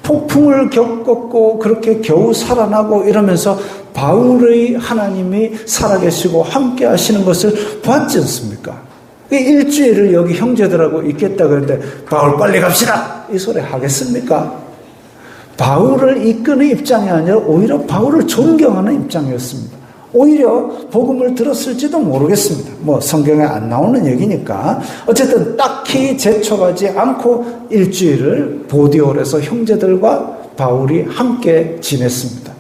폭풍을 겪었고 그렇게 겨우 살아나고 이러면서 바울의 하나님이 살아계시고 함께 하시는 것을 봤지 않습니까? 일주일을 여기 형제들하고 있겠다 그러는데 바울 빨리 갑시다 이 소리 하겠습니까? 바울을 이끄는 입장이 아니라 오히려 바울을 존경하는 입장이었습니다. 오히려 복음을 들었을지도 모르겠습니다. 뭐 성경에 안 나오는 얘기니까. 어쨌든 딱히 재촉하지 않고 일주일을 보디올에서 형제들과 바울이 함께 지냈습니다.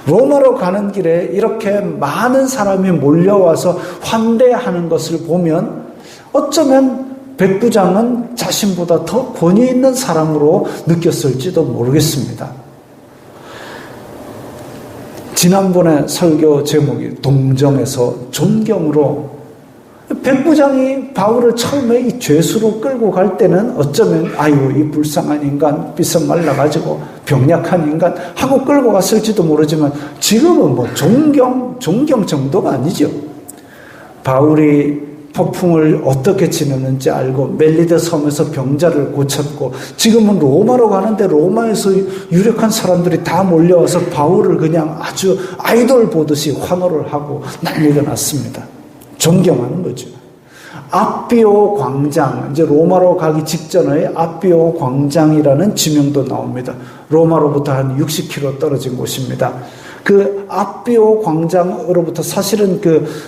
로마로 가는 길에 이렇게 많은 사람이 몰려와서 환대하는 것을 보면 어쩌면 백부장은 자신보다 더 권위 있는 사람으로 느꼈을지도 모르겠습니다. 지난번에 설교 제목이 동정에서 존경으로, 백부장이 바울을 처음에 이 죄수로 끌고 갈 때는 어쩌면 아유 이 불쌍한 인간 삐쩍 말라가지고 병약한 인간 하고 끌고 갔을지도 모르지만 지금은 뭐 존경 정도가 아니죠. 바울이 폭풍을 어떻게 지내는지 알고 멜리데 섬에서 병자를 고쳤고 지금은 로마로 가는데 로마에서 유력한 사람들이 다 몰려와서 바울을 그냥 아주 아이돌 보듯이 환호를 하고 난리가 났습니다. 존경하는 거죠. 아비오 광장, 이제 로마로 가기 직전의 아비오 광장이라는 지명도 나옵니다. 로마로부터 한 60km 떨어진 곳입니다. 그 아비오 광장으로부터 사실은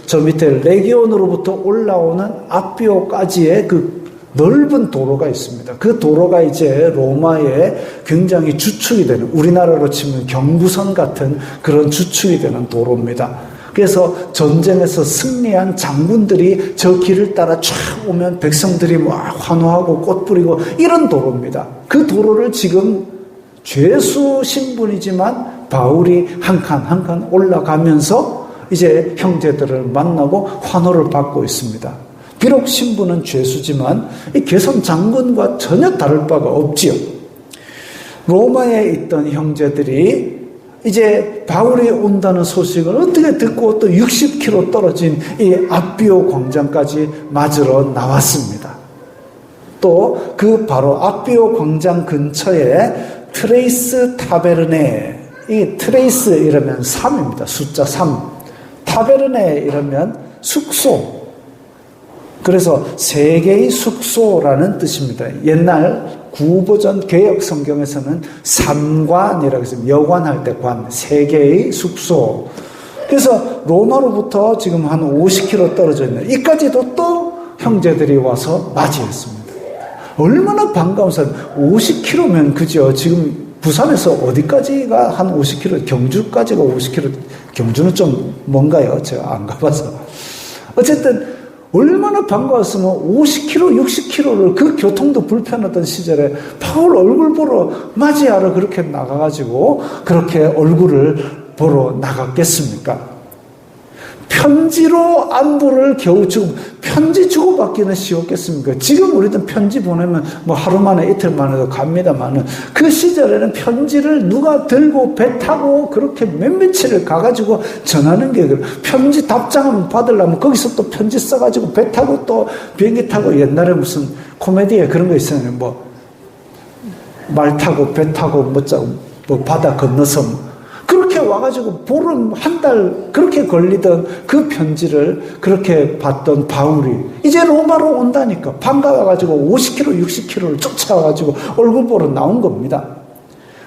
저 밑에 레기온으로부터 올라오는 아비오까지의 그 넓은 도로가 있습니다. 그 도로가 이제 로마의 굉장히 주축이 되는, 우리나라로 치면 경부선 같은 그런 주축이 되는 도로입니다. 그래서 전쟁에서 승리한 장군들이 저 길을 따라 쫙 오면 백성들이 막 환호하고 꽃 뿌리고 이런 도로입니다. 그 도로를 지금 죄수 신분이지만 바울이 한 칸 한 칸 올라가면서 이제 형제들을 만나고 환호를 받고 있습니다. 비록 신분은 죄수지만 이 개선 장군과 전혀 다를 바가 없지요. 로마에 있던 형제들이 이제 바울이 온다는 소식을 어떻게 듣고 또 60km 떨어진 이 아비오 광장까지 맞으러 나왔습니다. 또 그 바로 아비오 광장 근처에 트레이스 타베르네, 이 트레이스 이러면 3입니다. 숫자 3. 타베르네 이러면 숙소. 그래서 세계의 숙소라는 뜻입니다. 옛날 구버전 개역 성경에서는 삼관이라고 했습니다. 여관할 때 관, 세계의 숙소. 그래서 로마로부터 지금 한 50km 떨어져 있는 이까지도 또 형제들이 와서 맞이했습니다. 얼마나 반가운 사람. 50km면 그죠? 지금 부산에서 어디까지가 한 50km, 경주까지가 50km, 경주는 좀 뭔가요? 제가 안 가봐서. 어쨌든 얼마나 반가웠으면 50km, 60km를 그 교통도 불편하던 시절에 바울 얼굴 보러 맞이하러 그렇게 나가가지고 그렇게 얼굴을 보러 나갔겠습니까? 편지로 안부를 겨우 주고, 편지 주고받기는 쉬웠겠습니까? 지금 우리도 편지 보내면 뭐 하루 만에 이틀 만에도 갑니다만은 그 시절에는 편지를 누가 들고 배 타고 그렇게 몇 며칠을 가가지고 전하는 게, 편지 답장을 받으려면 거기서 또 편지 써가지고 배 타고 또 비행기 타고, 옛날에 무슨 코미디에 그런 거 있었는데 뭐 말 타고 배 타고 뭐 바다 건너서 그렇게 와가지고 보름 한 달 그렇게 걸리던 그 편지를 그렇게 받던 바울이 이제 로마로 온다니까 반가워가지고 50km, 60km를 쫓아와가지고 얼굴 보러 나온 겁니다.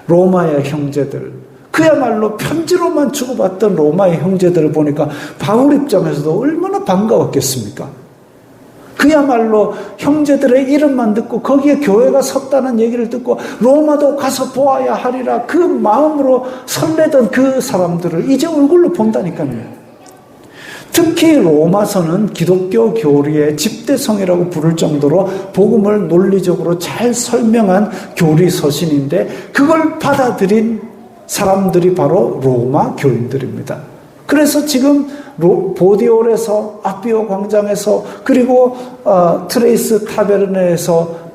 로마의 형제들, 그야말로 편지로만 주고받던 로마의 형제들을 보니까 바울 입장에서도 얼마나 반가웠겠습니까? 그야말로 형제들의 이름만 듣고 거기에 교회가 섰다는 얘기를 듣고 로마도 가서 보아야 하리라 그 마음으로 설레던 그 사람들을 이제 얼굴로 본다니까요. 특히 로마서는 기독교 교리의 집대성이라고 부를 정도로 복음을 논리적으로 잘 설명한 교리 서신인데 그걸 받아들인 사람들이 바로 로마 교인들입니다. 그래서 지금 보디올에서, 아피오 광장에서, 그리고 트레이스 타베르네에서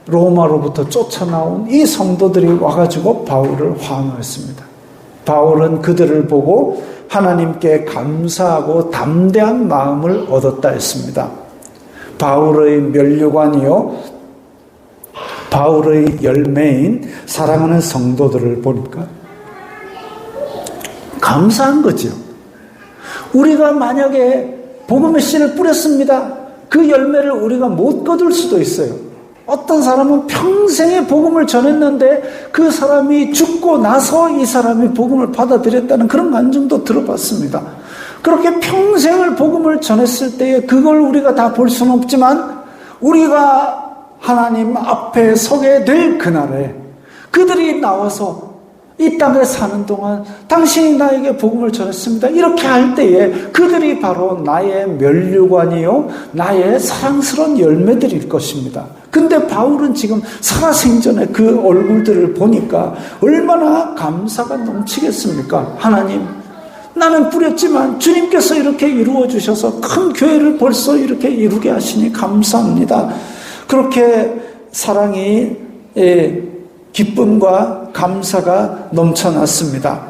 로마로부터 쫓아나온 이 성도들이 와가지고 바울을 환호했습니다. 바울은 그들을 보고 하나님께 감사하고 담대한 마음을 얻었다 했습니다. 바울의 면류관이요, 바울의 열매인 사랑하는 성도들을 보니까 감사한 거죠. 우리가 만약에 복음의 씨를 뿌렸습니다. 그 열매를 우리가 못 거둘 수도 있어요. 어떤 사람은 평생에 복음을 전했는데 그 사람이 죽고 나서 이 사람이 복음을 받아들였다는 그런 간증도 들어봤습니다. 그렇게 평생을 복음을 전했을 때에 그걸 우리가 다 볼 수는 없지만 우리가 하나님 앞에 서게 될 그날에 그들이 나와서 이 땅에 사는 동안 당신이 나에게 복음을 전했습니다. 이렇게 할 때에 그들이 바로 나의 면류관이요, 나의 사랑스러운 열매들일 것입니다. 근데 바울은 지금 살아생전에 그 얼굴들을 보니까 얼마나 감사가 넘치겠습니까? 하나님, 나는 뿌렸지만 주님께서 이렇게 이루어 주셔서 큰 교회를 벌써 이렇게 이루게 하시니 감사합니다. 그렇게 사랑이 기쁨과 감사가 넘쳐났습니다.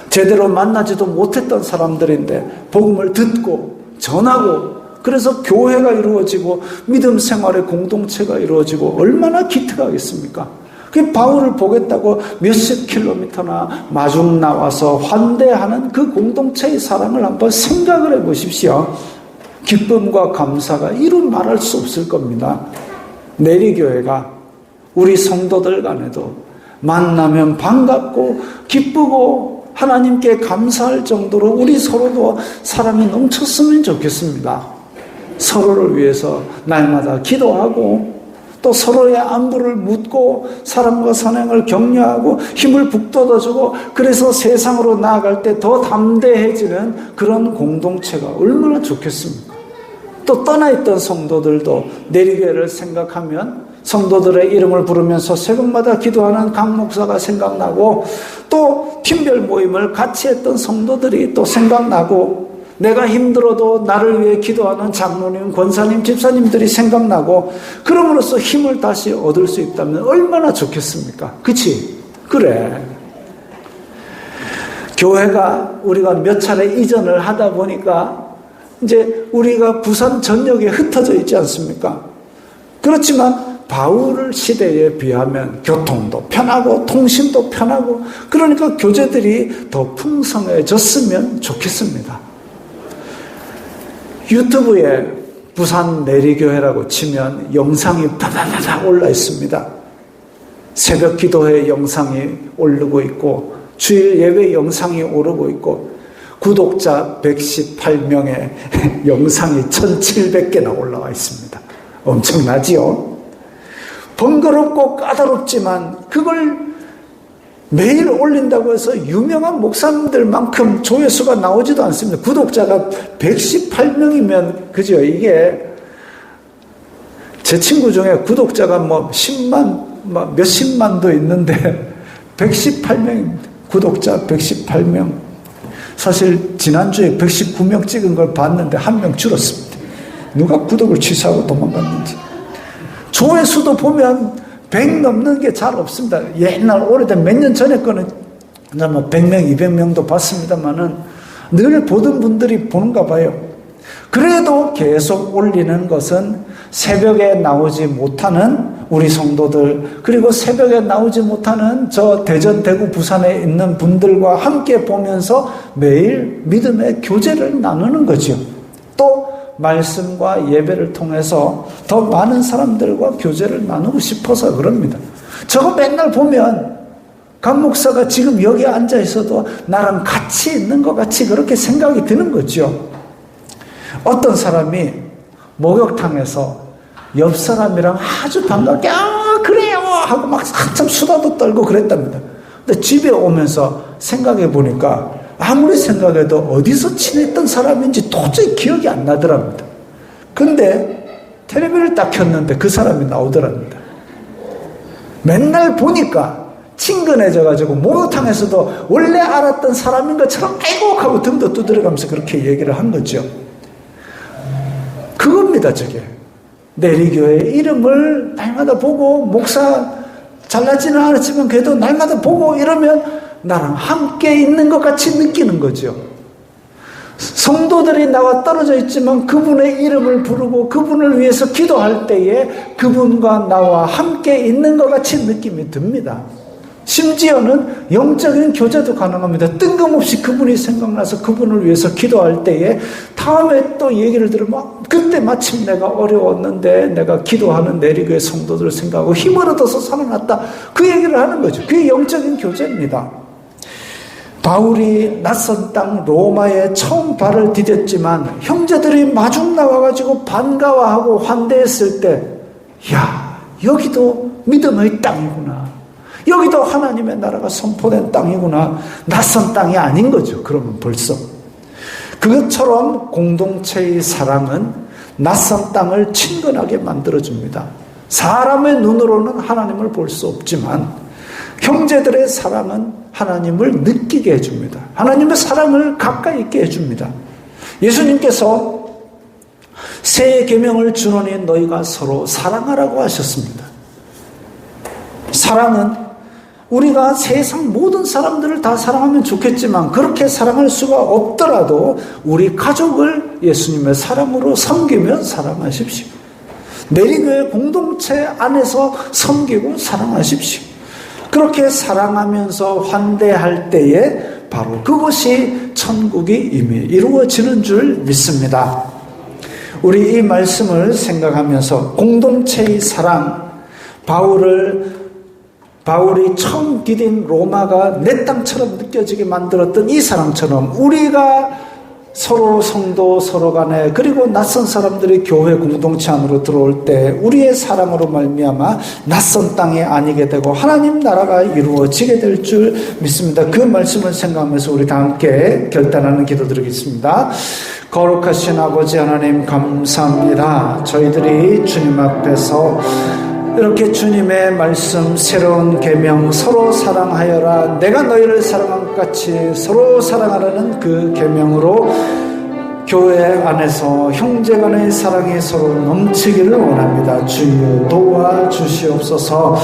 제대로 만나지도 못했던 사람들인데 복음을 듣고 전하고 그래서 교회가 이루어지고 믿음 생활의 공동체가 이루어지고 얼마나 기특하겠습니까? 그 바울을 보겠다고 몇십 킬로미터나 마중 나와서 환대하는 그 공동체의 사랑을 한번 생각을 해보십시오. 기쁨과 감사가 이루 말할 수 없을 겁니다. 내리교회가 우리 성도들 간에도 만나면 반갑고 기쁘고 하나님께 감사할 정도로 우리 서로도 사랑이 넘쳤으면 좋겠습니다. 서로를 위해서 날마다 기도하고 또 서로의 안부를 묻고 사랑과 선행을 격려하고 힘을 북돋아주고 그래서 세상으로 나아갈 때 더 담대해지는 그런 공동체가 얼마나 좋겠습니까? 또 떠나있던 성도들도 내리교회를 생각하면 성도들의 이름을 부르면서 새벽마다 기도하는 강 목사가 생각나고 또 팀별 모임을 같이 했던 성도들이 또 생각나고 내가 힘들어도 나를 위해 기도하는 장로님, 권사님, 집사님들이 생각나고 그럼으로써 힘을 다시 얻을 수 있다면 얼마나 좋겠습니까? 그치? 그래. 교회가 우리가 몇 차례 이전을 하다 보니까 이제 우리가 부산 전역에 흩어져 있지 않습니까? 그렇지만 바울 시대에 비하면 교통도 편하고 통신도 편하고 그러니까 교제들이 더 풍성해졌으면 좋겠습니다. 유튜브에 부산 내리교회라고 치면 영상이 바바바바 올라 있습니다. 새벽 기도회 영상이 오르고 있고 주일 예배 영상이 오르고 있고 구독자 118명의 영상이 1700개나 올라와 있습니다. 엄청나지요? 번거롭고 까다롭지만 그걸 매일 올린다고 해서 유명한 목사님들만큼 조회수가 나오지도 않습니다. 구독자가 118명이면 그죠? 이게 제 친구 중에 구독자가 뭐 10만 몇십만도 있는데 118명 구독자 118명. 사실 지난주에 119명 찍은 걸 봤는데 한 명 줄었습니다. 누가 구독을 취소하고 도망갔는지. 조회수도 보면 100 넘는 게 잘 없습니다. 옛날 오래된 몇 년 전에 거는 뭐 100명, 200명도 봤습니다만은 늘 보던 분들이 보는가 봐요. 그래도 계속 올리는 것은 새벽에 나오지 못하는 우리 성도들 그리고 새벽에 나오지 못하는 저 대전, 대구, 부산에 있는 분들과 함께 보면서 매일 믿음의 교제를 나누는 거죠. 또 말씀과 예배를 통해서 더 많은 사람들과 교제를 나누고 싶어서 그럽니다. 저거 맨날 보면 강 목사가 지금 여기 앉아 있어도 나랑 같이 있는 것 같이 그렇게 생각이 드는 거죠. 어떤 사람이 목욕탕에서 옆 사람이랑 아주 반갑게 그래요 하고 막 한참 수다도 떨고 그랬답니다. 근데 집에 오면서 생각해 보니까 아무리 생각해도 어디서 친했던 사람인지 도저히 기억이 안 나더랍니다. 근데 텔레비를 딱 켰는데 그 사람이 나오더랍니다. 맨날 보니까 친근해져가지고 목욕탕에서도 원래 알았던 사람인 것처럼 아이고 하고 등도 두드려가면서 그렇게 얘기를 한 거죠. 그겁니다, 저게. 내리교회 이름을 날마다 보고, 목사 잘나지는 않았지만 그래도 날마다 보고 이러면 나랑 함께 있는 것 같이 느끼는 거죠. 성도들이 나와 떨어져 있지만 그분의 이름을 부르고 그분을 위해서 기도할 때에 그분과 나와 함께 있는 것 같이 느낌이 듭니다. 심지어는 영적인 교제도 가능합니다. 뜬금없이 그분이 생각나서 그분을 위해서 기도할 때에 다음에 또 얘기를 들으면 그때 마침 내가 어려웠는데 내가 기도하는 내리교회 성도들을 생각하고 힘을 얻어서 살아났다. 그 얘기를 하는 거죠. 그게 영적인 교제입니다. 바울이 낯선 땅 로마에 처음 발을 디뎠지만 형제들이 마중 나와가지고 반가워하고 환대했을 때, 야, 여기도 믿음의 땅이구나. 여기도 하나님의 나라가 선포된 땅이구나. 낯선 땅이 아닌 거죠. 그러면 벌써. 그것처럼 공동체의 사랑은 낯선 땅을 친근하게 만들어줍니다. 사람의 눈으로는 하나님을 볼 수 없지만 형제들의 사랑은 하나님을 느끼게 해줍니다. 하나님의 사랑을 가까이 있게 해줍니다. 예수님께서 새 계명을 주노니 너희가 서로 사랑하라고 하셨습니다. 사랑은 우리가 세상 모든 사람들을 다 사랑하면 좋겠지만 그렇게 사랑할 수가 없더라도 우리 가족을 예수님의 사랑으로 섬기며 사랑하십시오. 내리교회 공동체 안에서 섬기고 사랑하십시오. 그렇게 사랑하면서 환대할 때에 바로 그것이 천국이 이미 이루어지는 줄 믿습니다. 우리 이 말씀을 생각하면서 공동체의 사랑, 바울이 처음 디딘 로마가 내 땅처럼 느껴지게 만들었던 이 사랑처럼 우리가 서로 성도 서로 간에 그리고 낯선 사람들이 교회 공동체 안으로 들어올 때 우리의 사랑으로 말미암아 낯선 땅에 아니게 되고 하나님 나라가 이루어지게 될 줄 믿습니다. 그 말씀을 생각하면서 우리 다 함께 결단하는 기도 드리겠습니다. 거룩하신 아버지 하나님 감사합니다. 저희들이 주님 앞에서 이렇게 주님의 말씀 새로운 계명 서로 사랑하여라 내가 너희를 사랑한 것 같이 서로 사랑하라는 그 계명으로 교회 안에서 형제간의 사랑이 서로 넘치기를 원합니다. 주여 도와주시옵소서.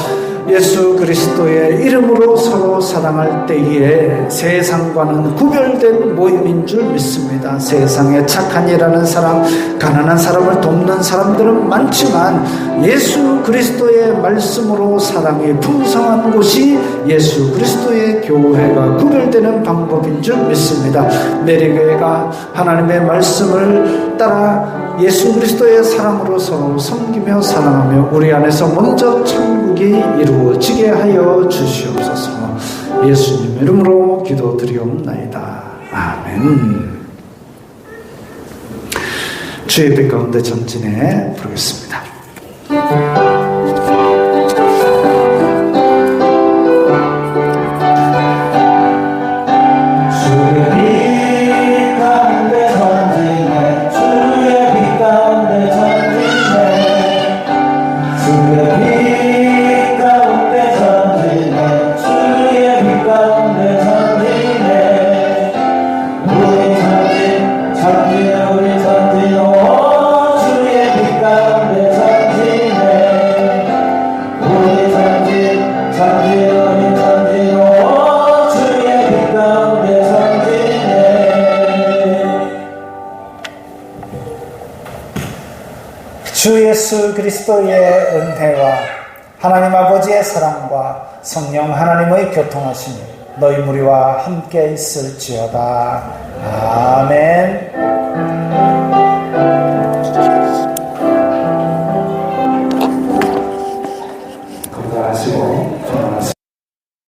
예수 그리스도의 이름으로 서로 사랑할 때에 세상과는 구별된 모임인 줄 믿습니다. 세상에 착한 일하는 사람, 가난한 사람을 돕는 사람들은 많지만 예수 그리스도의 말씀으로 사랑이 풍성한 곳이 예수 그리스도의 교회가 구별되는 방법인 줄 믿습니다. 내리교회가 하나님의 말씀을 따라 예수 그리스도의 사랑으로 서로 섬기며 사랑하며 우리 안에서 먼저 천국이 이루어지게 하여 주시옵소서. 예수님 이름으로 기도드리옵나이다. 아멘. 주의 빛 가운데 전진해 부르겠습니다. 주 예수 그리스도의 은혜와 하나님 아버지의 사랑과 성령 하나님의 교통하심이 너희 무리와 함께 있을지어다. 아멘.